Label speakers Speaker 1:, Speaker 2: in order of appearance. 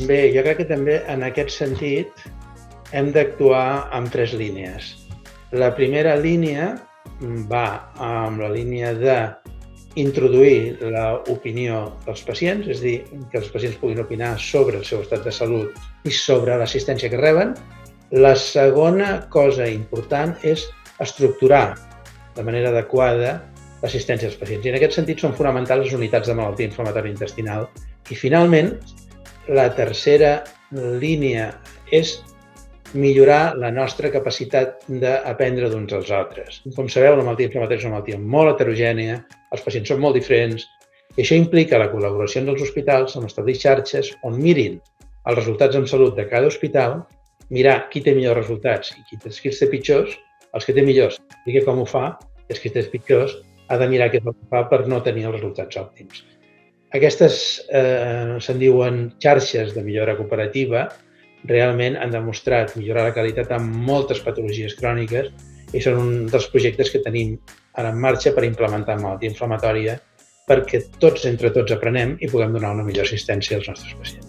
Speaker 1: Bé, jo crec que també en aquest sentit hem d'actuar en 3 línies. La primera línia va amb la línia d'introduir l'opinió dels pacients, és a dir, que els pacients puguin opinar sobre el seu estat de salut i sobre l'assistència que reben. La segona cosa important és estructurar de manera adequada l'assistència als pacients. I en aquest sentit són fonamentals les unitats de malaltia inflamatòria intestinal. I finalment, la tercera línia és millorar la nostra capacitat d'aprendre d'uns als altres. Com sabeu, la malaltia inflamatòria és una malaltia molt heterogènia, els pacients són molt diferents, i això implica la col·laboració amb els hospitals, amb establir xarxes on mirin els resultats en salut de cada hospital, mirar qui té millors resultats i qui els té pitjors, els que té millors, digui com ho fa, i els que té pitjors, ha de mirar què és el que fa per no tenir els resultats òptims. Aquestes se'n diuen xarxes de millora cooperativa, realment han demostrat millorar la qualitat en moltes patologies cròniques i són un dels projectes que tenim ara en marxa per implementar malaltia inflamatòria perquè tots entre tots aprenem i puguem donar una millor assistència als nostres pacients.